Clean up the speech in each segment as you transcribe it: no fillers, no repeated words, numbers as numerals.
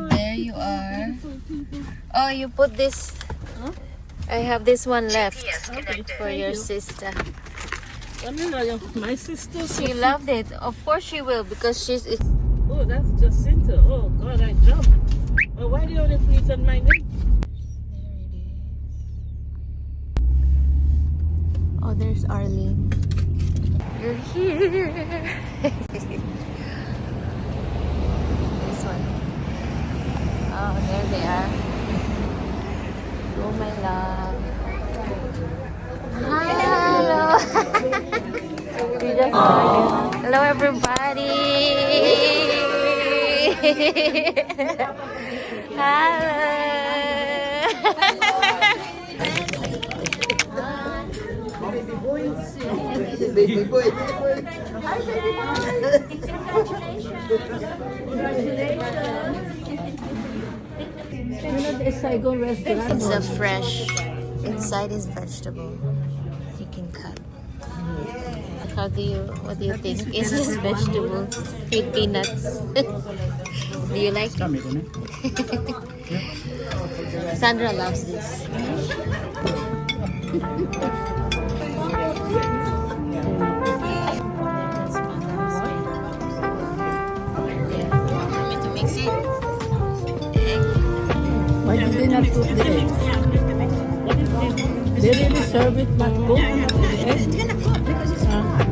There you are. Oh, you put this. Huh? I have this one left Okay, for your sister. My sister. She loved it. Of course she will because she's. Oh, that's Jacinta. Oh God, I jumped. Well, why do you only put it on my name? Oh, there's Arlene. You're here. This one. Oh, there they are. Oh, my love. Hello. We just started. Hello, everybody. Hello. Baby boy. Hi, baby boy. Congratulations. It's a fresh. Inside is vegetable. You can cut. What do you think? It's just vegetables with peanuts. Do you like it? Sandra loves this. Why did they not cook the eggs? They really serve it not cooked? It's gonna cook because it's okay.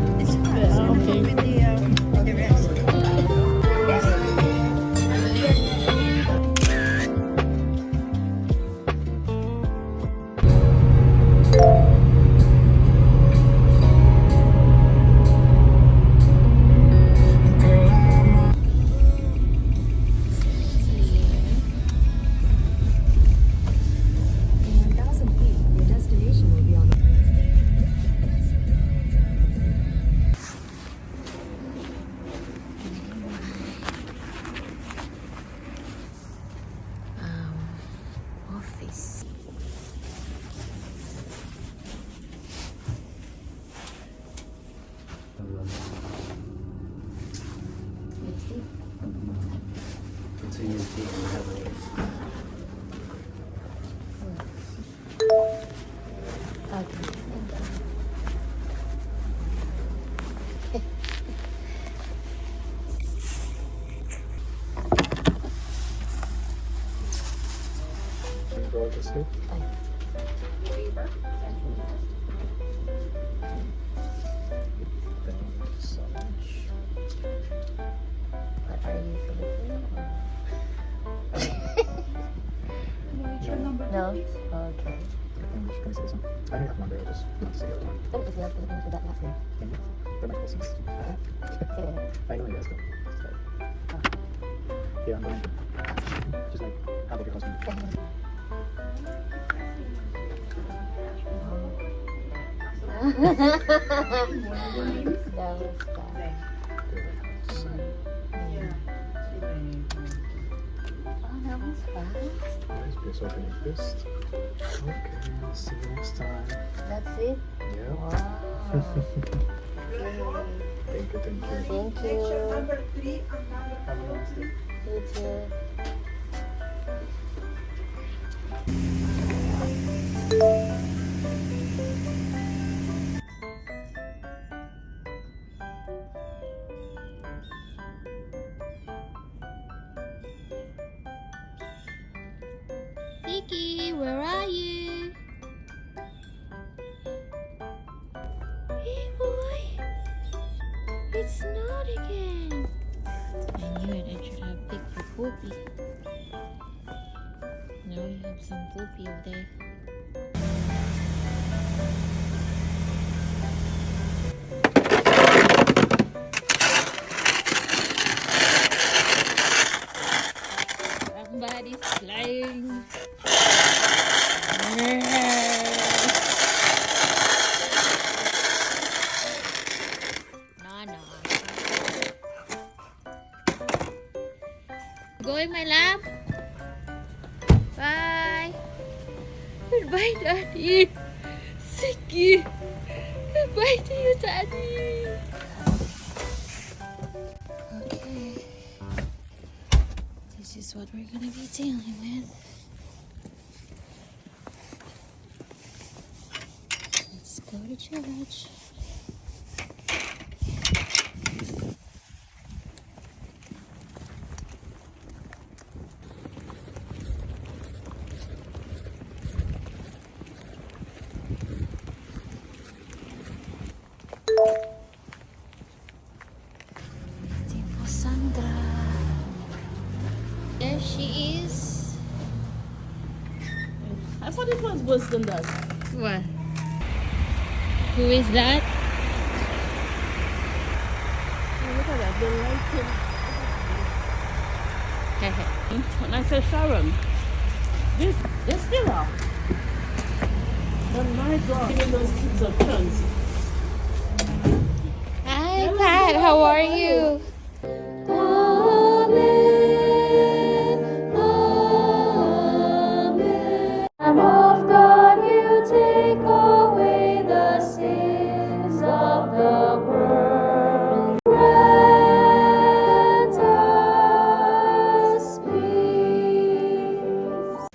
Office. Are you Filipino? No? Okay. Can I say something? I don't have one, but I'll just not say it all the time. What is the Filipino for that last name? Can you? They're my closest. I know you guys don't. So. Yeah, I'm going to. Just like, how about your husband? That was fast. So, Oh, that was fast. nice. Please open your fist. Okay, see you next time. That's it? Yeah. Wow. Thank you, thank you. Thank you. Number 3 Have a nice day. You too. Kiki, where are you? Hey boy. poopy over there. Somebody's flying. No, no. Going, my love? Bye. Goodbye, Daddy. Sicky. Goodbye to you, Daddy. Okay. This is what we're gonna be dealing with. Let's go to church. Sandra. There she is. I thought it was worse than that. What? Who is that? Oh, look at that, the lighting. And I said, Sharon, they still are. But my God, giving those kids a chance. Hi, Pat. How are you? Lamb of God, you take away the sins of the world. Grant us peace.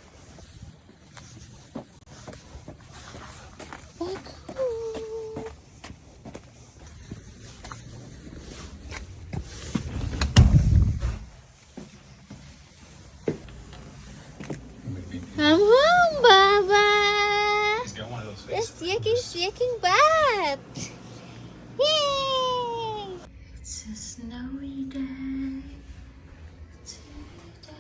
Come home, Baba. Let's yucking butt. Yay! It's a snowy day today.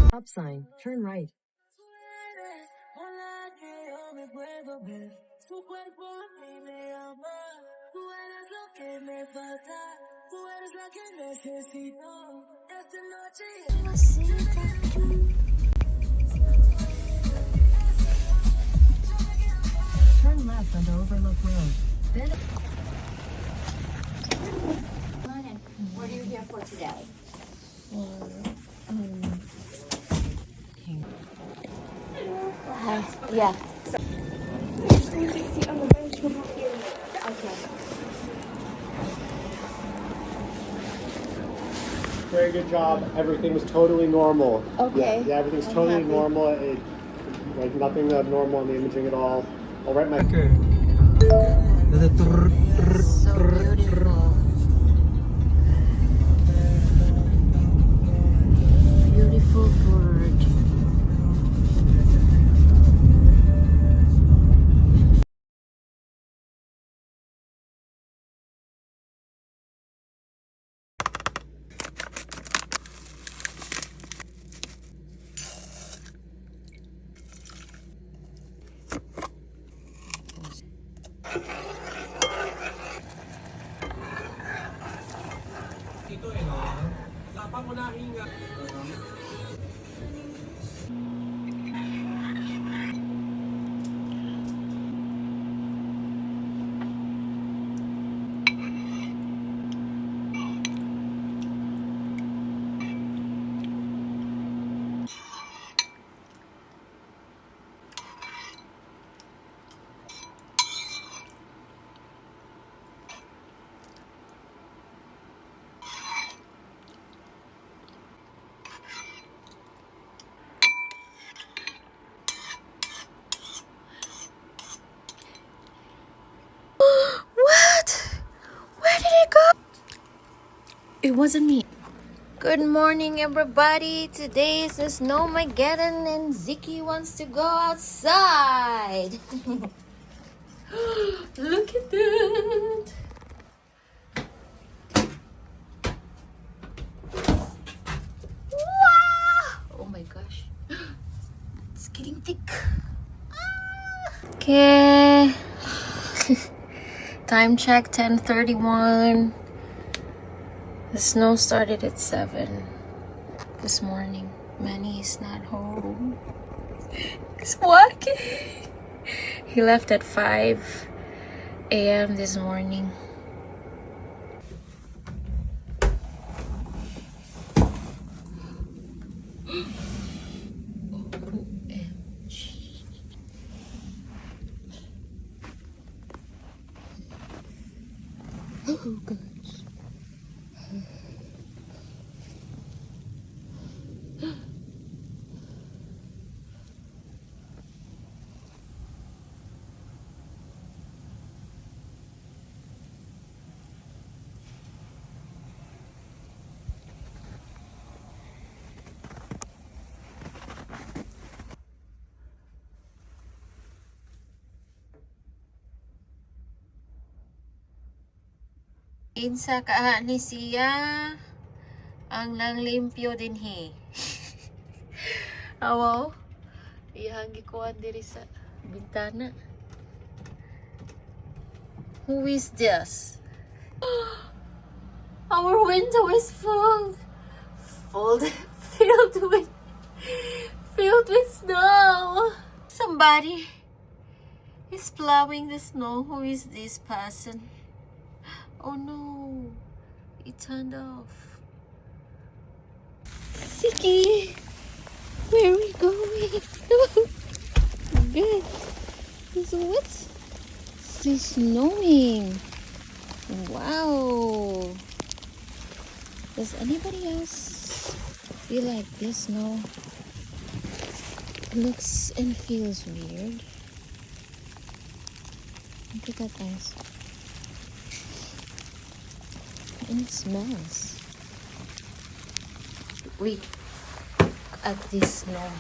Stop sign. Turn right. Turn left onto Overlook Road. Then What are you here for today? Yeah. Very good job. Everything was totally normal. Okay. Yeah, everything's totally normal. Like nothing abnormal in the imaging at all. I'll write my. So beautiful. Beautiful bird. It wasn't me. Good morning, everybody. Today is the Snowmageddon and Ziki wants to go outside. Look at that. Wow. Oh my gosh. It's getting thick. Okay. Time check 10:31. The snow started at 7 this morning. Manny is not home. He's walking. He left at 5 a.m. this morning. Oh gosh. Insa ka ni siya ang nanglimpyo din he. Awaw. Iyang gikuan diri sa bintana. Who is this? Our window is filled with snow. Somebody is plowing the snow. Who is this person? Oh no, it turned off. Siki, where are we going? Good. So what's this snowing? Wow. Does anybody else feel like this snow looks and feels weird? Look at that, guys. And it smells. Wait, at this snow.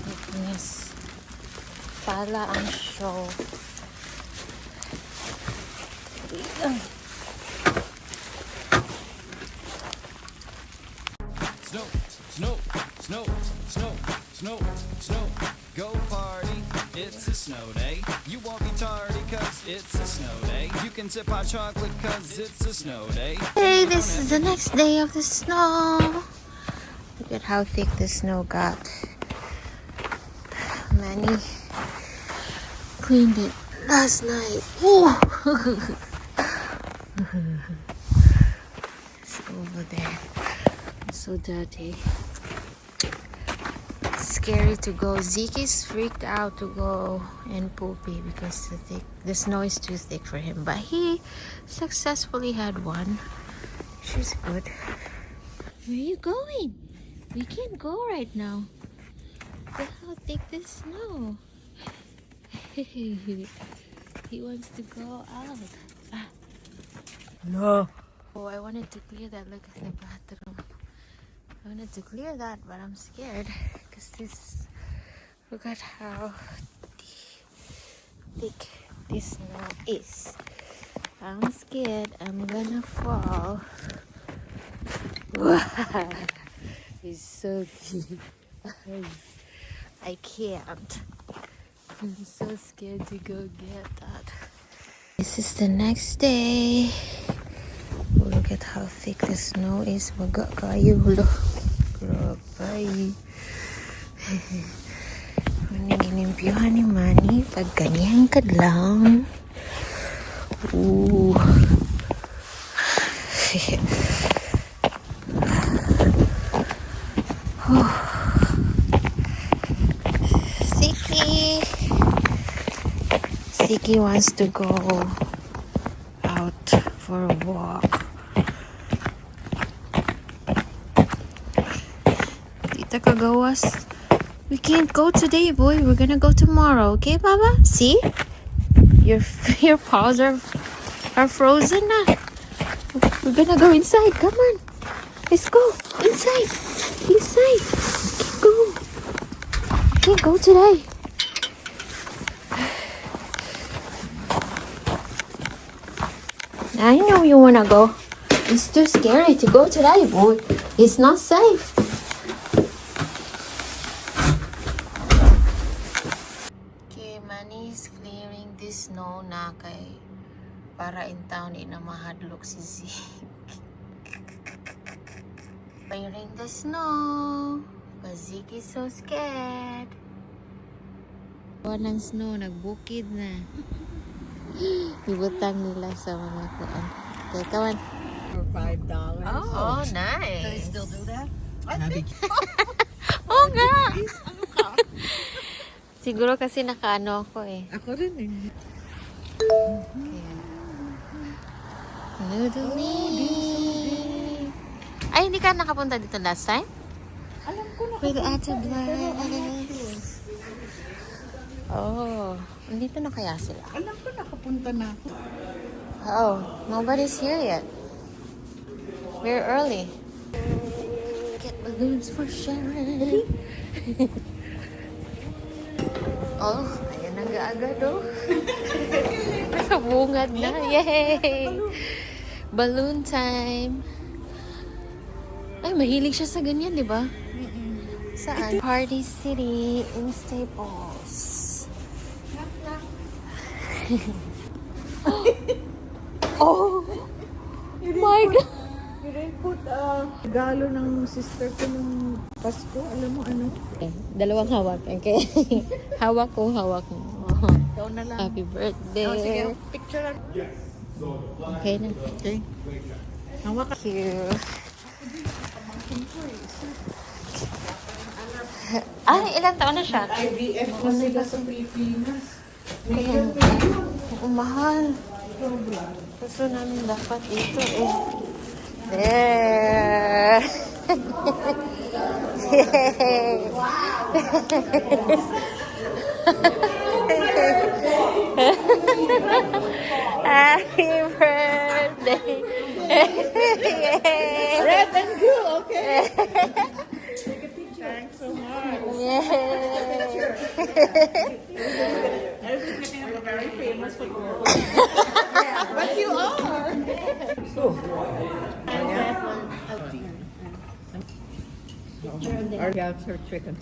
Goodness. Pala ang show. Snow, snow, snow, snow, snow, snow. Go party, it's a snow day. You won't be tardy cause it's a snow day. You can sip hot chocolate cause it's a snow day. Hey, this is the next day of the snow. Look at how thick the snow got. Manny cleaned it last night. Ooh. It's over there. It's so dirty. Scary to go. Zeke is freaked out to go and poopy because the snow is too thick for him. But he successfully had one. She's good. Where are you going? We can't go right now. Look how thick this snow. He wants to go out. No. Oh, I wanted to clear that. Look at the bathroom. I wanted to clear that, but I'm scared because this. Look at how thick this snow is. I'm scared I'm gonna fall. Wow, it's so cute. I can't. I'm so scared to go get that. This is the next day. Oh, look at how thick the snow is. Maga kayo. Grabe. Ginimpiyohan ni Manny pag kanyang kadlang. Ooh. Siki wants to go out for a walk. Tita Kagawas, we can't go today, boy. We're gonna go tomorrow, okay, Baba? See? Your paws are are frozen na. We're gonna go inside. Come on. Let's go. Inside. Inside. Go. Can't go today. I know you wanna go. It's too scary to go today, boy. It's not safe. Okay, Manny is clearing this snow na kay para in town ina mahadlok si Z. Clearing the snow. Cause Zeke is so scared. Walang snow, nagbukid na. Ibutang nila sa mga kuan. Okay, kawan. For $5. Oh, nice. Can I still do that? Oh, nga. Siguro kasi nakaano ako eh. Ako rin eh. Ay, hindi ka nakapunta dito last time? Alam ko na. With Bless. Oh, nandito na kaya sila? Alam ko nakapunta na ako. Oh, nobody's here yet. We're early. Get balloons for Sharon. Oh, ayan na agad oh. Nakabungad na. Yay! Balloon time. Ay, mahilig siya sa ganyan, di ba? Saan? Party City in Staples. Oh! My God! You didn't put regalo ng sister ko nung Pasko. Alam mo ano? Okay, dalawang hawak. Okay. Hawak ko, hawak mo. Oh. Ikaw na lang. Happy birthday. Oh, sige, picture lang. Okay na. Okay. Hawak ka. Thank you. Ay, ilang taon na siya? IVF na sila sa Pilipinas. Kaya, mahal. Gusto namin dapat ito eh. There. Happy birthday. Red and blue, okay? Thanks so much. Everything very famous for girls. But you are. That's her chicken.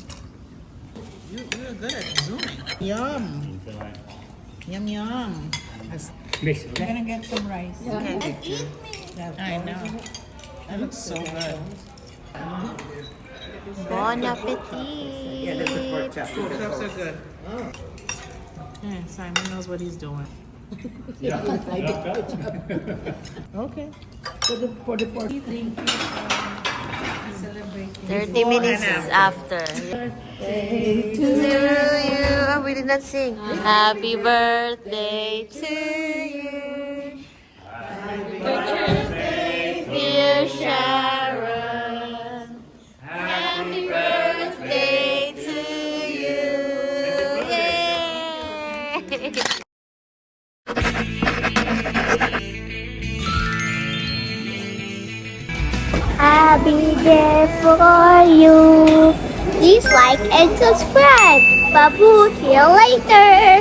You're good at zooming. Yum. Yum, yum. I'm gonna get some rice. I know. That looks so good. Bon appetit. Yeah, that's a pork chop. Pork chops are good. Yeah, Simon knows what he's doing. Yeah. Okay. For the pork. Thank you. 30 minutes after. Birthday to you. Oh, we did not sing. Happy birthday to you. Happy birthday, dear Sharon. Happy birthday to you. Yay! I'll be there for you. Please like and subscribe. Babu, see you later.